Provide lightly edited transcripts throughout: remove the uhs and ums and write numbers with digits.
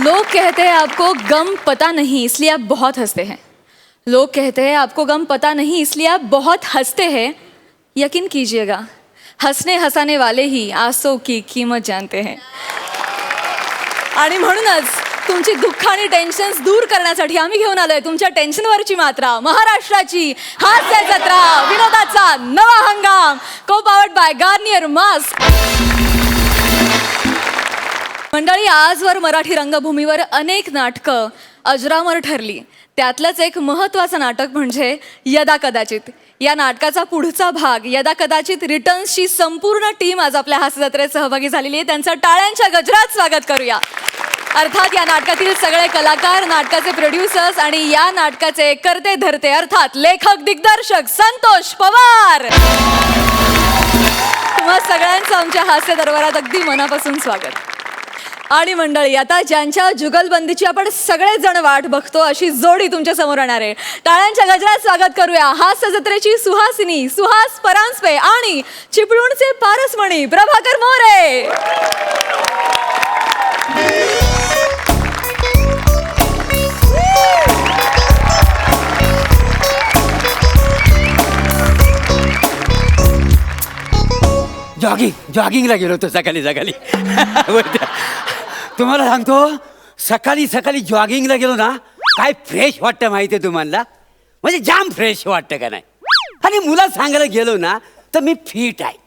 लोग कहते हैं आपको गम पता नहीं इसलिए आप बहुत हंसते हैं। लोग कहते हैं आपको गम पता नहीं इसलिए आप बहुत हंसते हैं। यकीन कीजिएगा, हंसने हंसाने वाले ही आंसू की कीमत जानते हैं। आणि म्हणूनच तुमची दुःख आणि टेन्शन्स दूर करण्यासाठी आम्ही घेऊन आलोय तुमच्या टेन्शनवरची मात्रा, महाराष्ट्राची हास्य जत्रा, विनोदाचा नवा हंगाम, को पावर्ड बाय गार्नियर मास्क। मंडळी, आजवर मराठी रंगभूमीवर अनेक नाटकं अजरामर ठरली। त्यातलंच एक महत्त्वाचं नाटक म्हणजे यदा कदाचित। या नाटकाचा पुढचा भाग यदा कदाचित रिटर्न्सची संपूर्ण टीम आज आपल्या हास्य जत्रेत सहभागी झालेली आहे। त्यांचं टाळ्यांच्या गजरात स्वागत करूया। अर्थात या नाटकातील सगळे कलाकार, नाटकाचे प्रोड्युसर्स आणि या नाटकाचे करते धरते अर्थात लेखक दिग्दर्शक संतोष पवार। तुम्हा सगळ्यांचं आमच्या हास्य दरबारात अगदी मनापासून स्वागत। आणि मंडळी, आता ज्यांच्या जुगलबंदीची आपण सगळेजण वाट बघतो अशी जोडी तुमच्या समोर येणार आहे। टाळ्यांच्या गजरात स्वागत करूया हास्य जत्रेची सुहासिनी सुहास परांजपे आणि चिपळूणचे पारसमणी प्रभाकर मोरे। जॉगिंगला गेलो होतो सकाळी तुम्हाला सांगतो, सकाळी जॉगिंगला गेलो ना, काय फ्रेश वाटतं माहिती आहे तुम्हाला, म्हणजे जाम फ्रेश वाटतं का नाही। आणि मुला सांगायला गेलो ना तर मी फिट आहे।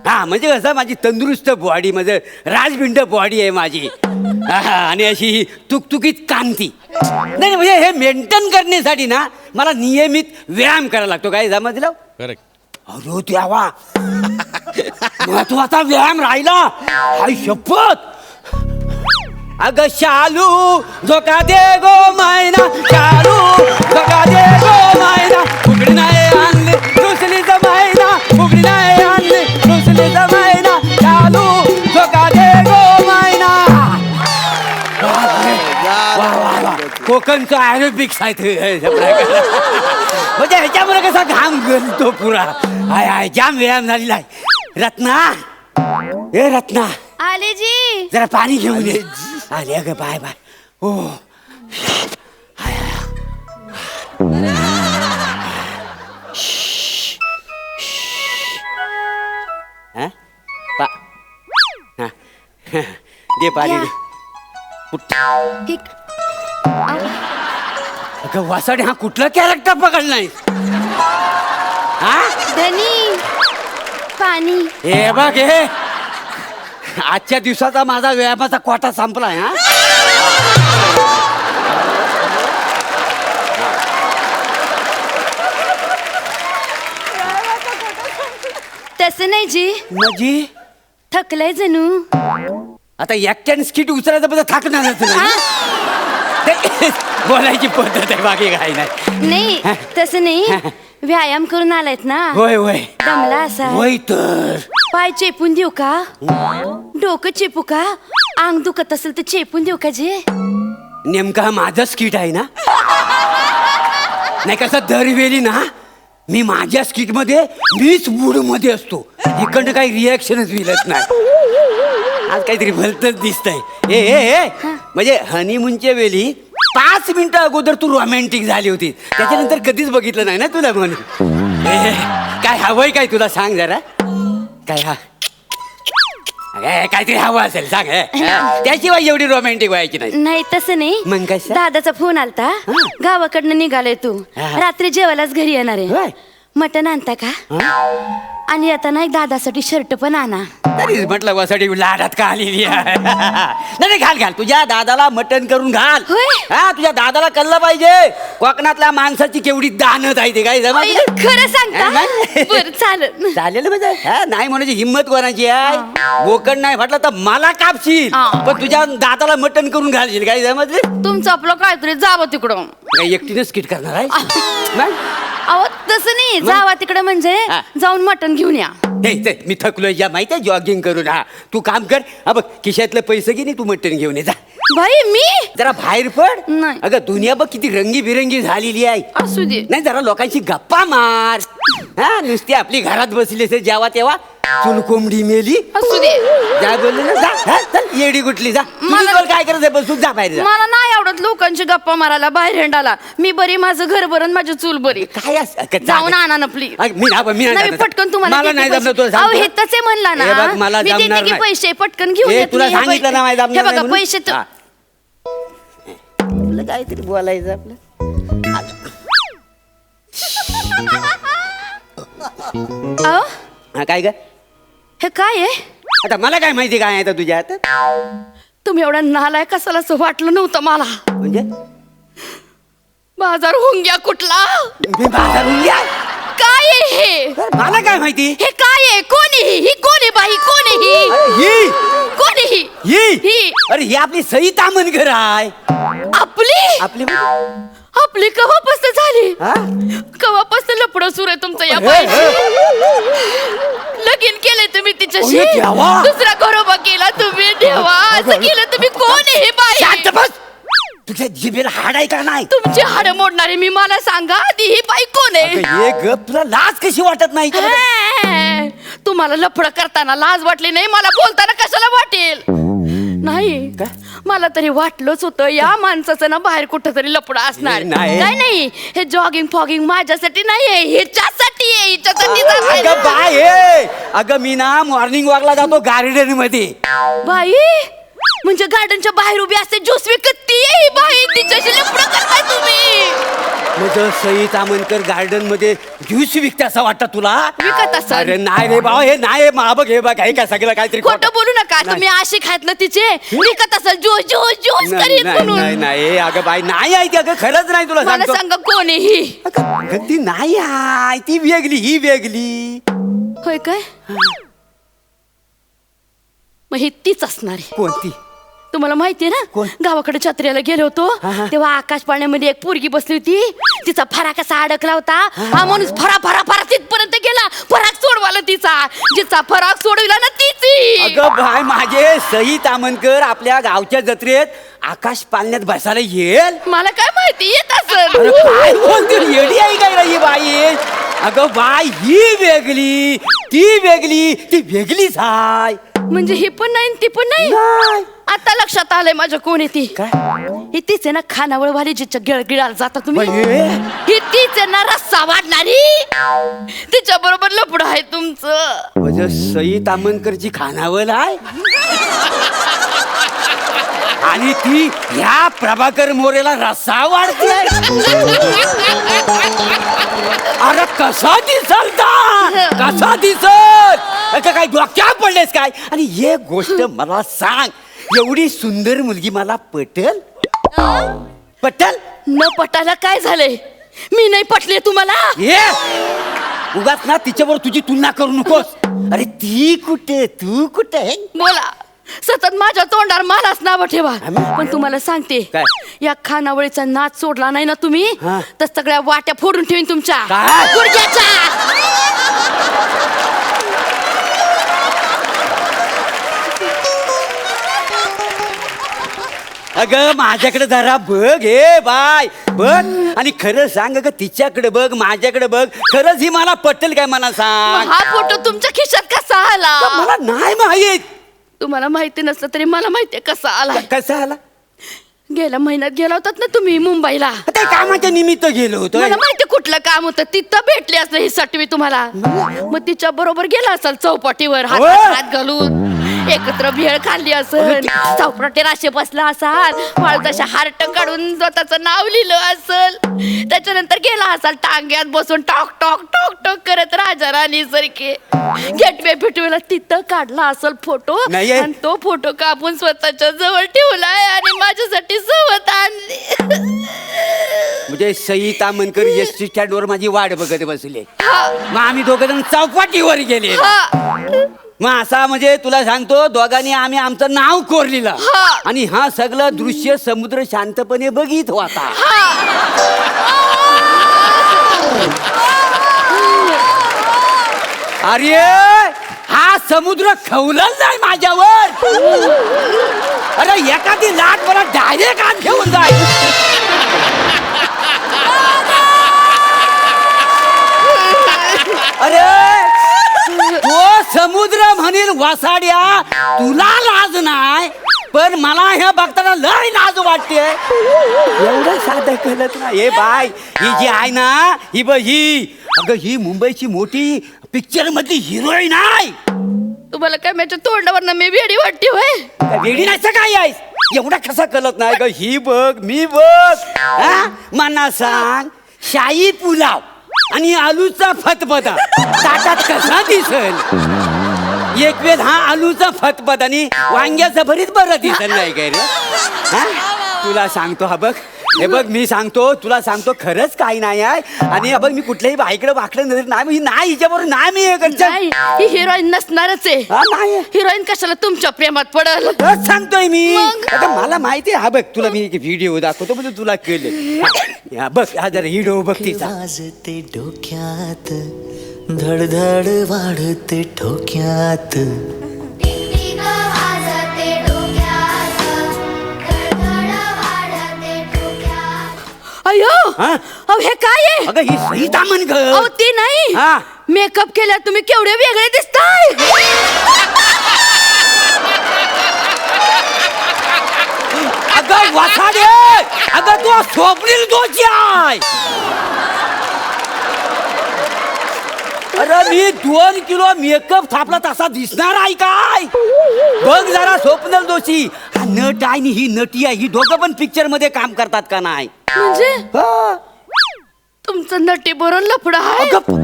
हा म्हणजे कसं, माझी तंदुरुस्त बॉडी, म्हणजे राजबिंड बॉडी आहे माझी। आणि अशी तुकतुकीत कांती नाही, म्हणजे हे मेंटेन करण्यासाठी ना मला नियमित व्यायाम करायला लागतो। काय समजलं? करेक्ट। अरे देवा, महत्वाचा व्यायाम राहिला, हाय शपथ। अग शालू धोका दे गो मैना, शालू धोका दे गो मैना, फुगडी नाही आणली दुसरी जमायना, फुगडी नाही आणली दुसरी जमायना, शालू धोका दे गो मैना। कोकणचं ॲरोबिक्स आहे ते, म्हणजे ह्याच्यामुळे कसा घाम गळतो पुरा। हाय हाय, जाम व्यायाम झालेला आहे। रत्ना, ए रत्ना, आले जी, जरा पाणी घेऊन ये। आले अगं, बाय बाय। हो दे पाणी दे। अगं वासाडे, हा कुठला कॅरेक्टर पकडलाय? हा धनी पाणी। हे बघ, हे आजच्या दिवसाचा माझा व्यायामाचा कोटा संपलाय। हा तसं नाही जी, म्हणजे थकलंय जणू। आता एकट्याने स्किट उचलायचं पण थाकणारच नाही। ते बोलायची पद्धत आहे, बाकी काही नाही। नाही तसं नाही, व्यायाम करून आलायत ना। होय होय दमला असा। होय तर पाय चेपून देऊ का? डोकं चेपू का? अंग दुखत असेल तर चेपून देऊ का जी? नेमका हा माझं स्किट आहे ना? नाही, कसं दरवेळी ना मी माझ्या स्किट मध्ये मीच मूड मध्ये असतो, इकडनं काही रिॲक्शनच मिळत नाही। आज काहीतरी भलतच दिसतंय। ए म्हणजे हनीमूनच्या वेळी 5 मिनिटं अगोदर तू रोमॅन्टिक झाली होती, त्याच्यानंतर कधीच बघितलं नाही ना तुला म्हणून। काय हवंय काय तुला, सांग जरा काय? हा काहीतरी हवं असेल सांग, त्याशिवाय एवढी रोमॅन्टिक व्हायची नाही। नाही तसं नाही, मग कसं? दादाचा फोन आलता, गावाकडनं निघालाय तू, रात्री जेवायलाच घरी येणार आहे। मटण आणता का? आणि आता ना एक दादासाठी शर्ट पण आणा। तरीच म्हटलं वासाठी लाडात का आलेली आहे। नाही घाल घाल, तुझ्या दादाला मटण करून घाल। होय? हा, तुझ्या दादाला कळलं पाहिजे कोकणातल्या माणसाची केवढी दानत आहे ते। काय जमत? खरं सांगता? बरं चालेल चालेल म्हणजे, नाही म्हणायची हिंमत कोणाची आहे? बोकड नाही फाटला तर मला कापशील, पण तुझ्या दादाला मटण करून घालशील। काय जमत? तुमचं आपलं काहीतरी जावं तिकडं। काय एकटीने स्किट करणार आहे? अहो तसं नाही, जावा तिकडे म्हणजे हा. जाऊन मटण घेऊन या. हे मी थकलोय या माहिती आहे जॉगिंग करून. हा तू काम कर. हा बघ खिशातलं पैसे घे नी तू मटण घेऊन ये जा. बाई मी जरा बाहेर पड. नाही. अगं दुनिया बघ किती रंगीबिरंगी झालेली आहे. असू दे. नाही जरा लोकांची गप्पा मार. हा नुसती आपली घरात बसली असेल जेव्हा तेव्हा चुल कोंबडी मेली. असू दे. काय बोलले ना जा. हा, चल येडी कुठली जा. मला- तुला काय करायचं बस तू जा बाहेर जा. मला नाही आवडत लोकांची गप्पा मारायला बाहेर हिंडाला. मी बरी, माझं घर बरं, माझी चूल बरी. काय असं- का- जाऊन आणा ना प्लीज. मी नाही नाही पटकन तुम्हाला मला किती नाही पैसे- जमलं तुला अहो सांगतो. हे तसे म्हणला हे ना बघ, मला मी देते जमणार की नाही. पैसे पटकन घेऊन हे येते. तुला हे सांगितलं ना माझ्या हे जमणार बघा नाही म्हणून. पैसे हा. तुला काहीतरी बोलायचं आपलं. अहो हा काय ग हे काय आहे? आता मला काय माहिती काय आहे आता तुझ्या हातात. तुम्ही एवढा नालाय कसाला असं वाटलं नव्हतं मला. म्हणजे बाजार हुंग्या कुठला? मी बाजारून घ्या. काय आहे हे? मला काय माहिती. हे काय आहे? कोण आहे ही? कोण आहे बाई? कोण आहे ही? अरे ही कोण आहे ही? ही ही अरे ही आपली सई तामणकर आहे. आपली आपली आपली कवापासून झाली? हा? कवापासून लपडं सुरू आहे तुमचं या हे, बाईशी? लगीन केलंय तुम्ही तिच्याशी? अरे देवा. दुसरा घरोबा केला तुम्ही देवा? असं केलं तुम्ही? कोण आहे ही बाई? शांत बस. तुझ्या जिभेला हाड आहे का नाही. तुमची हाडं मोडणारी मी, मला सांगा आधी ही बाई कोण आहे? अगं, ये गप तुला लाज कशी वाटत नाही का? तुम्हाला लफडं करताना लाज वाटली नाही, मला बोलताना कशाला वाटेल? नाही काय? मला तरी वाटलंच होतं या माणसाचं ना बाहेर कुठं तरी लपडं असणार. नाही. काय नाही, हे जॉगिंग फॉगिंग माझ्यासाठी नाहीये, हिच्यासाठी आहे, हिच्यासाठी जात अगं बाय हे. अगं मी ना मॉर्निंग वॉकला जातो गार्डन मध्ये. बाई म्हणजे गार्डनच्या बाहेर उभी असते ज्यूस विकत ती आहे ही बाई, तिच्याशी लफडं करताय तुम्ही. म्हणजे सई तामणकर गार्डन मध्ये ज्यूस विकते असं वाटतं तुला? विकत असाल. अरे नाही रे बाबा हे नाही बघ हे बघ हे काय सगळं काहीतरी खोटं बोलू नका. नाही. तुम्ही आशी खायतलं तिचे विकत असाल ज्यूस ज्यूस ज्यूस नाही करीत नाही म्हणून. नाही, नाही अगं बाई नाही आहे ती. अगं खरंच नाही तुला मला सांगतो. सांगा कोण आहे ही? अगं, ती नाही आहे ती वेगळी ही वेगळी. होय काय? मग ही तीच असणार आहे. कोणती? तुम्हाला माहितीये ना कोण? गावाकडे जत्रेला गेलो होतो हा, हा. तेव्हा आकाश पाळण्यामध्ये एक पोरगी बसली होती. तिचा फराक असा अडकला होता. हा माणूस फरा फरा फरा तिथपर्यंत गेला. फराक सोडवाला तिचा. जिचा फराक सोडविला ना तिची. अगं बाय माझे सई तामणकर आपल्या गावच्या जत्रेत आकाश पालण्यात बसायला येईल. मला काय माहिती येत असेल. अरे काय बोलते येडी आहे काय रे ही बाई. अगं बाय ही वेगळी ती वेगळी ती वेगळीच आहे. म्हणजे ही पण नाही ती पण नाही. नाही. आता लक्षात आलंय माझ्या कोण आहे ती. काय ही तीच आहे ना खानावळ वाली जिच्या गिळगिळाला जाता तुम्ही. बाई. ही तीच आहे ना रस्सा वाढणारी. तिच्या बरोबर लपड आहे तुमचं. म्हणजे सई तामणकरची खानावळ आहे आणि ती ह्या प्रभाकर मोरेला रस्सा वाढते. अरे कसा दिसलता कसा दिसत काय डोक्या पडलेस काय. आणि एक गोष्ट मला सांग एवढी सुंदर मुलगी मला पटेल पटेल. न पटायला काय झालंय? मी नाही पटले तुम्हाला. ये उगाच ना तिच्याबरोबर तुझी तुलना करू नकोस. अरे ती कुठे तू कुठे. बोला सतत माझ्या तोंडावर मलाच नाव ठेवा. आम्ही? पण तुम्हाला सांगते काय? या खानावळीचा नाच सोडला नाही ना तुम्ही हा. तर सगळ्या वाट्या फोडून ठेवीन तुमच्या काय? गुडघ्याच्या. अगं माझ्याकडे जरा बघ हे बाय बघ आणि खरं सांग अगं तिच्याकडे बघ माझ्याकडे बघ खरंच ही मला पटेल काय मला मग सांग. हा फोटो तुमच्या खिशात कसा आला? मला नाही माहित. तुम्हाला माहिती नसलं तरी मला माहितीये कसा आला. कसा आला. गेल्या महिन्यात गेला होतात ना तुम्ही मुंबईला. ते कामाच्या निमित्त गेलो होतो. मला माहिती कुठलं काम होतं तिथं भेटली असं ही सटवी तुम्हाला. मग तिच्या बरोबर गेला असाल चौपाटीवर हो. हात घालून एकत्र भेळ खाल्ली असल. चौपाटी राशी बसला असाल. वाळदाशा हार्ट काढून स्वतःच नाव लिहिलं असल. त्याच्यानंतर गेला असाल टांग्यात बसून टॉक टॉक टॉक टॉक करत राजा राणी सारखे गेटवे भेटवेला तिथं काढला असल फोटो. नाही. आणि तो फोटो कापून स्वतःच्या जवळ ठेवलाय आणि माझ्यासाठी सोबत आणली. म्हणजे Sai Tamankar S T stand वर माझी वाट बघत बसले. हा. मग आम्ही दोघ जण चौपाटीवर गेले. हा. मग असा म्हणजे तुला सांगतो दोघांनी आम्ही आमचं नाव कोरलेलं हा. आणि हा सगळं दृश्य समुद्र शांतपणे बघित होता. हा. अरे हा समुद्र खवलल नाही माझ्यावर. अरे एखादी लाट मला डायरेक्ट आत घेऊन जाईल. अरे तो समुद्र म्हणील वसाड्या तुला लाज नाही, पण मला ह्या बघताना लय लाज वाटते. एवढं साधं कळत ना. हे बाय ही जी आहे ना ही अगं ही मुंबईची मोठी पिक्चर मधली हिरोईन आहे. तुम्हाला काय माझ्या तोंडावर मी वेडी वाटते होय. वेडी नाही काय आहेस? एवढा कसा कळत नाही ग? ही बघ मी बघ. हा? मला सांग, शाही पुलाव आणि आलूचा फतफदा ताटात कसा दिसेल? एक वेळ हा आलूचा फतफद आणि वांग्याचं भरीत बरं दिसेल नाही काय रे? हा? तुला सांगतो हा बघ, हे बघ मी सांगतो तुला सांगतो खरंच काही नाही आहे. आणि बघ मी कुठल्याही बाईकडे वाकडं नजर नाही, नाही हिच्याबरोबर नाही मी हे करत. नाही, ही हिरोईन नसणारच आहे. नाही हिरोईन कशाला तुमच्या प्रेमात पडल? खरंच सांगतोय मी. मग? आता मला माहिती आहे. हा बघ तुला मी एक व्हिडिओ दाखवतो म्हणजे तुला कळेल. हा बघ हा जरा व्हिडिओ बघ तिचा. वाजते डोक्यात धडधड वाढते ठोक्यात. अयो हा? अहो हे काय आहे? अगं ही सहिता म्हण ग. अहो ते नाही, हा. मेकअप केल्या तुम्ही केवढे वेगळे दिसताय. अगं वासाडे, अगं तू स्वप्नील दोषी आहे. अरे मी 2 किलो मेकअप थापला तसा दिसणार आहे काय? बघ जरा स्वप्नील दोषी. हा नट आहे आणि ही नटी आहे, ही दोघं पण पिक्चर मध्ये काम करतात का नाही? म्हणजे हा. तुमचं नटी बरोबर लफड आहे. अगं,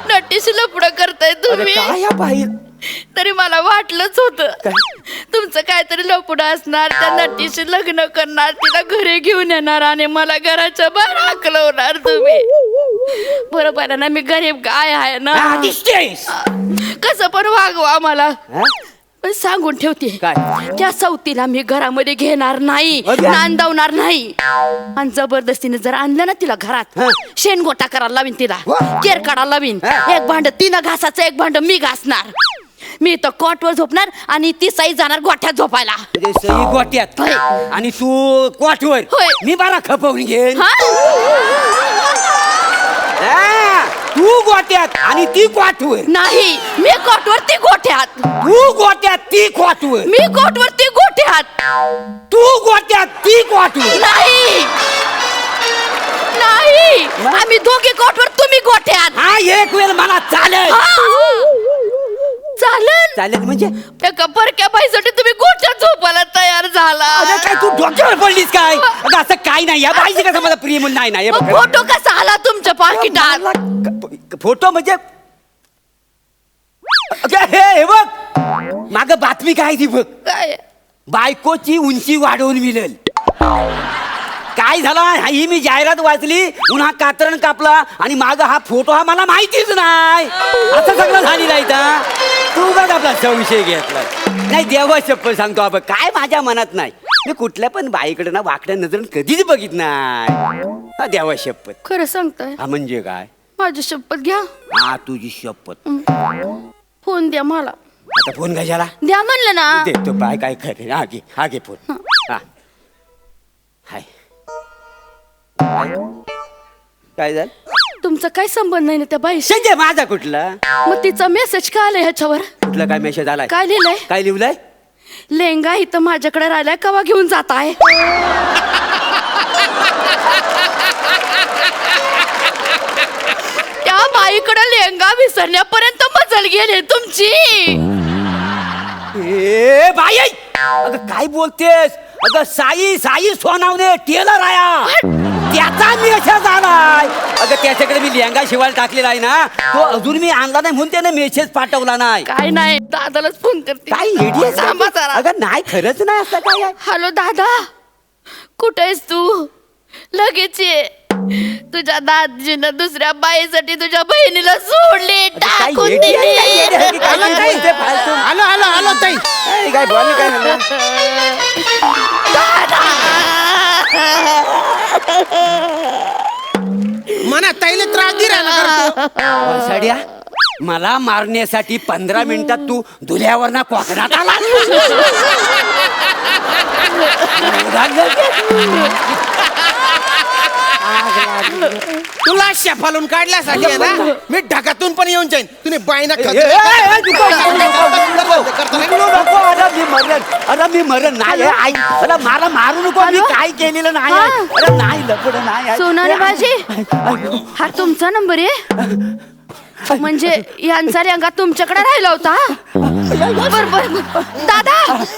नटीशी लफड करताय अरे तुम्ही. काय या बाई? तरी मला वाटलंच होतं काय? तुमचं काहीतरी लफड असणार. त्या नटीशी लग्न करणार, तिला घरी घेऊन येणार आणि मला घराच्या बाहेर हाकलवणार तुम्ही. बरोबर आहे ना, मी गरीब गाय आहे ना. हा, दिसतेस. कसं पण वागवा मला. हा? पण सांगून ठेवते, काय? त्या सवतीला मी घरामध्ये घेणार नाही, अगं. नांदवणार नाही. आणि जबरदस्तीने जर आणलं ना तिला घरात, हा. शेणगोटा करायला लावीन तिला, वा. केर काढायला लावीन. हा. एक भांड तिनं घासाचं, एक भांड मी घासणार. मी तर कॉटवर झोपणार आणि ती साई जाणार गोठ्यात झोपायला. म्हणजे सई गोट्यात होय. आणि तू क्वाटवर. होय. मी बारा खपवून घेईन. हा? हा, तू गोट्यात आणि ती क्वाटवर. नाही, मी कॉटवर ती गोठ्यात. तू गोट्यात ती क्वाटवर. मी कॉटवर ती गोठ्यात. तू गोट्यात ती क्वाटवर. नाही नाही, आम्ही दोघे कॉटवर, तुम्ही गोठ्यात. हा एक वेळ मला चालेल. चालेल. चालेल म्हणजे एका परक्या बाईसाठी तुम्ही गोठ्यात झोपायला तयार झाला. अरे काय तू डोक्यावर पडलीस काय? अगं असं काय नाही. या बाईची कसं मला प्रिय म्हणून नाही नाही. मग फोटो कसा आला तुमच्या पाकिटात? फोटो म्हणजे अगं हे बघ माग बातमी काय ती बघ. काय? बायकोची उंची वाढवून मिळेल. काय झालं ही मी जाहिरात वाचली, उन्हा कातरण कापला आणि माग हा फोटो हा मला माहितीच नाही. असं सगळं झालेलं आहे. तू का आपला संशय घेतला नाही? देवा शपथ सांगतो आपण काय माझ्या मनात नाही. मी कुठल्या पण बाईकडे ना वाकड्या नजरेन कधीच बघित नाही. देवा शपथ. खरं सांगताय? हा म्हणजे काय? माझी शपथ घ्या. हा तुझी शपथ. फोन द्या मला. आता फोन कशाला? द्या म्हणलं ना. देतो बाय काय खरे. हा घे फोन. हा हाय. काय झालं? तुमचा काय संबंध नाही ना त्या बाईशी. संजय माझा कुठला? मग तिचा मेसेज काय आलाय ह्याच्यावर? कुठला काय मेसेज आलाय? काय लिहिलंय? काय लिहिलंय? लेंगा इथं माझ्याकडे राहिलाय, कवा घेऊन जात आहे? त्या बाईकडे लेंगा विसरण्यापर्यंत मजल गेले तुमची. ए बाई अगं काय बोलतेस? अगं साई सोनावणे टेलर आया त्याचा मेसेज आलाय. अगं त्याच्याकडे मी लेंगा शिवायला टाकलेला आहे ना, तो अजून मी आणला नाही म्हणून त्याने मेसेज पाठवला नाही. काय नाही, दादालाच फोन करते. काय idiot थांबा आहे? जरा. अगं नाही खरंच नाही असं काय आहे? हॅलो दादा, कुठे आहेस तू? लगेच ये. तुझ्या दाजीनं दुसऱ्या बाईसाठी तुझ्या बहिणीला सोडली, काय टाकून idiot आहे? काय idiot आहे? दिली. काय म्हणताय ते फालतू? आलो ताई. ए, काय बोल काय झालं? मना ताईला त्रास दे राहिला करतो. वासाड्या मला मारण्यासाठी 15 मिनिटात तू धुल्यावर ना कोकणात आला. तुला शेफालून काढल्यासाठी आहे ना मी ढगातून पण येऊन जाईन तुम्ही बाईना अरे मी मरण नाही आई. अरे मला मारू नको. मी काय केलेलं नाही. अरे नाही लपड नाही. सोनाली भाजी हा तुमचा नंबर आहे म्हणजे यांचा लेंगा तुमच्याकडे राहिला होता. बर बर दादा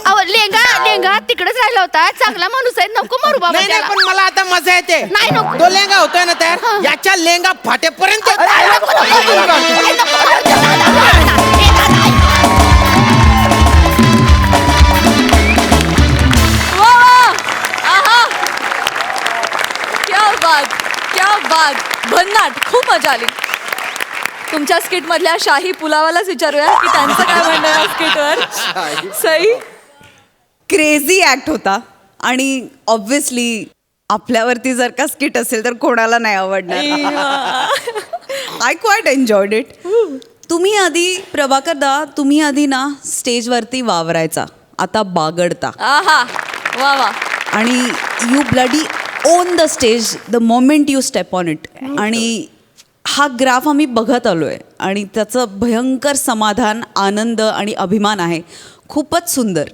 अहो लेंगा तिकडेच राहिला होता. चांगला माणूस आहे नको मारू बाबा नाही नाही त्याला. पण मला आता मजा येते. नाही, नको. तो लेंगा होतोय ना तयार याच्या लेंगा फाटेपर्यंत क्या बात भन्नाट. खूप मजा आली. तुमच्या स्किट मधल्या शाही पुलावालाच विचारूया की त्यांचं काय म्हणणं आहे स्किटवर. सई क्रेझी ॲक्ट होता आणि ऑब्व्हियसली आपल्यावरती जर का स्किट असेल तर कोणाला नाही आवडणार. I quite enjoyed it. तुम्ही आधी प्रभाकर दा तुम्ही आधी ना स्टेजवरती वावरायचा आता बागडता आहा वा वा. आणि you bloody on the stage the moment you step on it. आणि हा ग्राफ आम्ही बघत आलो आहे आणि त्याचं भयंकर समाधान आनंद आणि अभिमान आहे. खूपच सुंदर.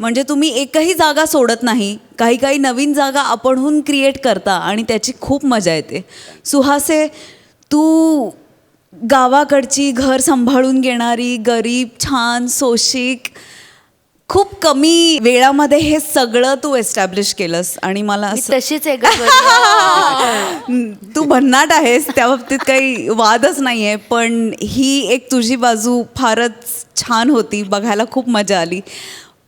म्हणजे तुम्ही एकही जागा सोडत नाही. काही काही नवीन जागा आपणहून क्रिएट करता आणि त्याची खूप मजा येते. सुहासे तू गावाकडची घर सांभाळून घेणारी गरीब छान सोशिक खूप कमी वेळामध्ये हे सगळं तू एस्टॅब्लिश केलंस आणि मला असं तशीच आहे का तू भन्नाट आहेस त्या बाबतीत काही वादच नाही आहे. पण ही एक तुझी बाजू फारच छान होती. बघायला खूप मजा आली.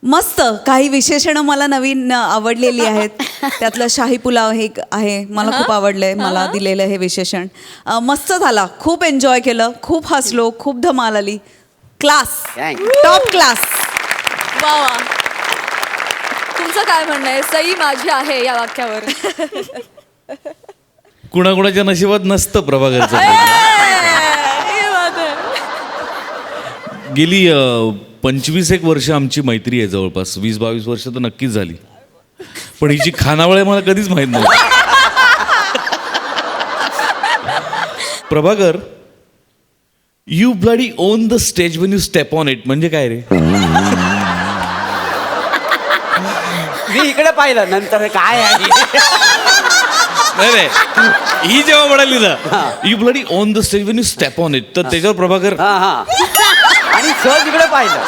मस्त काही विशेषणं मला नवीन आवडलेली आहेत. त्यातलं शाही पुलाव हे आहे मला खूप आवडलं आहे. मला दिलेलं हे विशेषण मस्त झाला. खूप एन्जॉय केलं. खूप हसलो. खूप धमाल आली. Class top class. वा वा. तुमचं काय म्हणणं आहे सई माझी आहे या वाक्यावर. कुणाकुणाच्या नशिबात नसतं प्रभाकरचं. हे बात आहे. गेली 25-1 वर्ष आमची मैत्री आहे. जवळपास 20-22 वर्ष तर नक्कीच झाली. पण हिची खानावळ आहे मला कधीच माहित नव्हतं. Prabhakar you bloody on the stage Wien you step on it म्हणजे काय रे? मी इकडे पाहिलं नंतर काय आहे. नाही ही जेव्हा म्हणाली ना you bloody on the stage Wien you step on it तर त्याच्यावर प्रभाकर हा हा आणि सहज इकडे पाहिलं.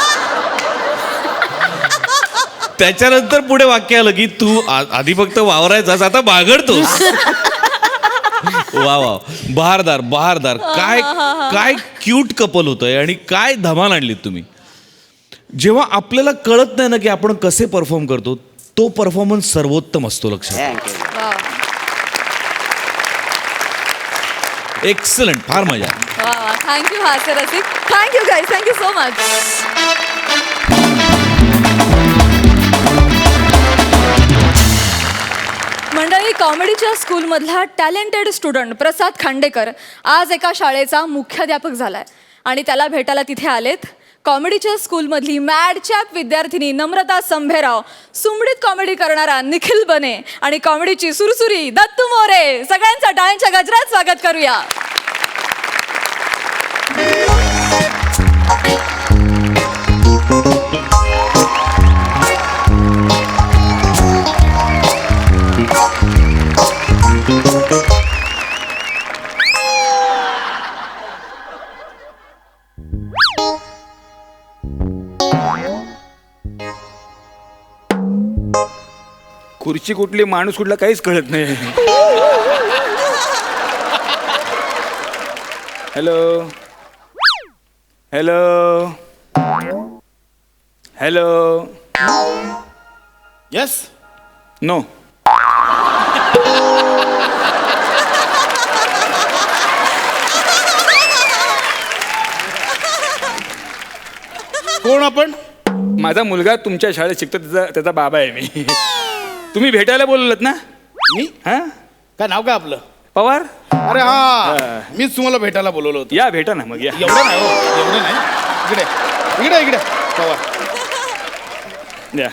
त्याच्यानंतर पुढे वाक्य आलं की तू आधी फक्त वावरायचास आता बागडतोस. वा वा बहारदार काय क्यूट कपल होतंय आणि काय धमाल आणलीत तुम्ही. जेव्हा आपल्याला कळत नाही ना की आपण कसे परफॉर्म करतो तो परफॉर्मन्स सर्वोत्तम असतो. लक्षात. एक्सलंट. फार मजा. वा वा. थँक्यू हास्य रसिक. Thank you guys. Thank you so much. मंडळी कॉमेडीच्या स्कूलमधला टॅलेंटेड स्टुडंट प्रसाद खांडेकर आज एका शाळेचा मुख्याध्यापक झालाय आणि त्याला भेटायला तिथे आलेत कॉमेडीच्या स्कूलमधली मॅड चॅप विद्यार्थिनी नम्रता संभेराव, सुमडीत कॉमेडी करणारा निखिल बने आणि कॉमेडीची सुरसुरी दत्तू मोरे. सगळ्यांचं टाळ्यांच्या गजरात स्वागत करूया. खुर्ची कुठली माणूस कुठला काहीच कळत नाही. Hello hello hello. Yes no. कोण आपण? माझा मुलगा तुमच्या शाळेत शिकतो त्याचा बाबा आहे मी. तुम्ही भेटायला बोललात ना? मी हा काय नाव काय आपलं? पवार अरे हा मीच तुम्हाला भेटायला बोलवलं होतं. या भेटा ना मग या. एवढं नाही हो, एवढं नाही. इकडे इकडे इकडे पवार. या.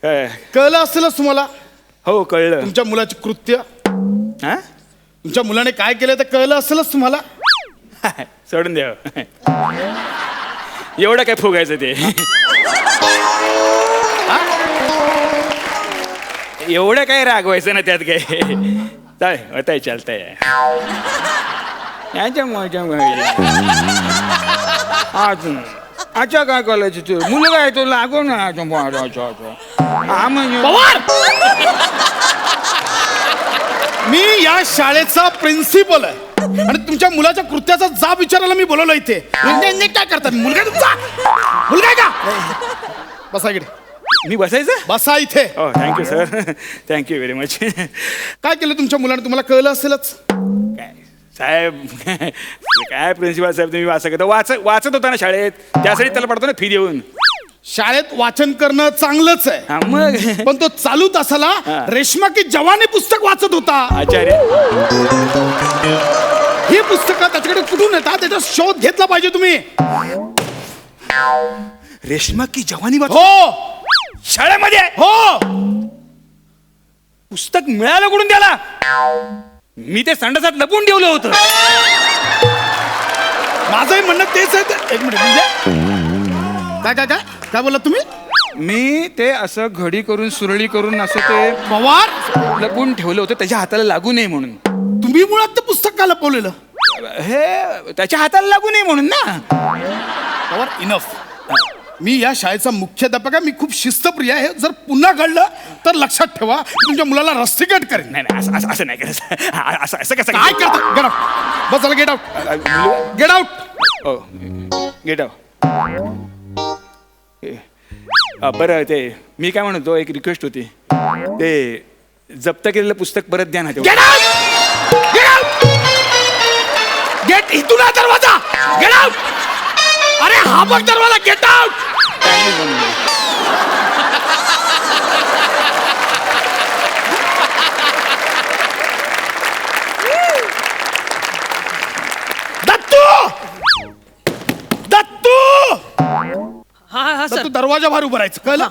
काय? कळलं असेलच तुम्हाला हो कळलं. तुमच्या मुलाचे कृत्य. हा तुमच्या मुलाने काय केलं ते कळलं असेलच तुम्हाला. सोडून द्या. एवढं काय फुगायचं ते. एवढं काय रागवायचं ना त्यात काय. चालेल होताय चालतंय. अच्छा काय करायचं तू मुलगा आहे तो लागो ना. हा म्हणजे मी या शाळेचा प्रिन्सिपल आहे आणि तुमच्या मुलाच्या कृत्याचा जाब विचारायला मी बोलवलं इथे. काय करतात मुलगा तुमचा मुलगा आहे का. बसा इकडे. मी बसायचं. बसा इथे. हो thank you sir. Thank you very much. काय केलं तुमच्या मुलाने तुम्हाला कळलं असेलच. काय साहेब काय प्रिन्सिपल साहेब तुम्ही असं करता. वाचत होता ना शाळेत त्यासाठी त्याला पडतो ना फी देऊन. शाळेत वाचन करणं चांगलंच आहे हा मग पण तो चालू तासाला रेशमा की जवानी पुस्तक वाचत होता. आचार्य ही पुस्तकं त्याच्याकडे कुठून येतात त्याचा शोध घेतला पाहिजे तुम्ही. रेशमा की जवानी हो शाळेमध्ये हो पुस्तक मिळालं कुठून त्याला. मी ते संडासात लपून ठेवलं होतं. माझंही म्हणणं तेच आहे. एक मिनिट म्हणजे काय काय काय काय बोलला तुम्ही. मी ते असं घडी करून सुरळी करून असं ते पवार लपून ठेवलं होतं त्याच्या हाताला लागू नये म्हणून. तुम्ही मुळात ते पुस्तक का लपवलेलं. हे त्याच्या हाताला लागू नये म्हणून ना. पवार इनफ. मी या शाळेचा मुख्याध्यापक आहे. मी खूप शिस्तप्रिय आहे. जर पुन्हा घडलं तर लक्षात ठेवा तुमच्या मुलाला रस्टिकेट करेन. नाही नाही असं नाही करायचं. असं कसं काय करता. Gate out. बस चला get out. Get out. Get बरं ते मी काय म्हणतो एक रिक्वेस्ट होती. ते जप्त केलेलं पुस्तक परत द्या ना. Get out. Get out. Get इथून आहे दरवाजा. Get out. अरे हा बघ दरवाजा. Get out. दत्तू दत्तू दत्तू दरवाजा बाहेर उभं राहायचं कळलं.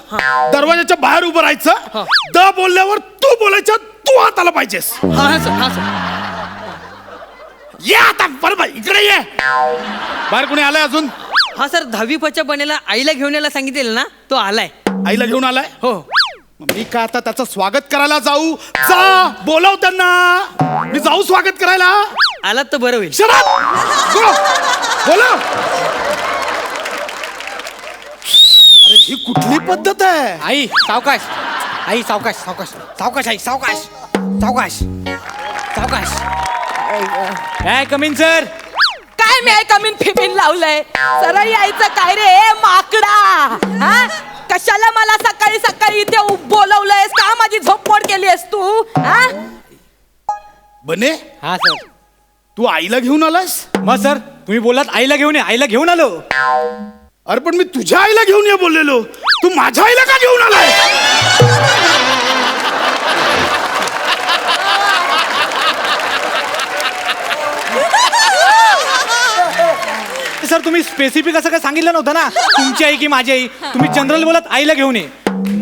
दरवाजाच्या बाहेर उभं राहायचं. द बोलल्यावर तू बोलायचं. तू हाताला पाहिजेस. ये आता बरोबर इकडे ये. बाहेर कोणी आलाय अजून. हा सर 10वी पच्या बनेला आईला घेऊन यायला सांगितलेलं ना तो आलाय. आईला घेऊन आलाय. हो मग मी का आता त्याचं स्वागत करायला जाऊ. जा बोलाव त्यांना. मी जाऊ स्वागत करायला. आलात तर बरं होईल. Shut up! Go! बोला. अरे ही कुठली पद्धत आहे. आई सावकाश. आई सावकाश सावकाश सावकाश. आई सावकाश सावकाश सावकाश. काय कमीन सर. काय मी कमीन फिमीन लावलंय. सरळ यायचं काय रे माकडा. हा कशाला मला सकाळी सकाळी इथे बोलवलंयस. का माझी झोपमोड केलीस तू. हा बने हा सर. तू आईला घेऊन आलास. मग सर तुम्ही बोलात आईला घेऊन ये. आईला घेऊन आलो. अरे पण मी तुझ्या आईला घेऊन ये बोललेलो. तू माझ्या आईला का घेऊन आलाय. सर तुम्ही स्पेसिफिक असं काय सांगितलं नव्हतं ना तुमची आई की माझी आई. तुम्ही जनरल बोलत आईला घेऊन ये.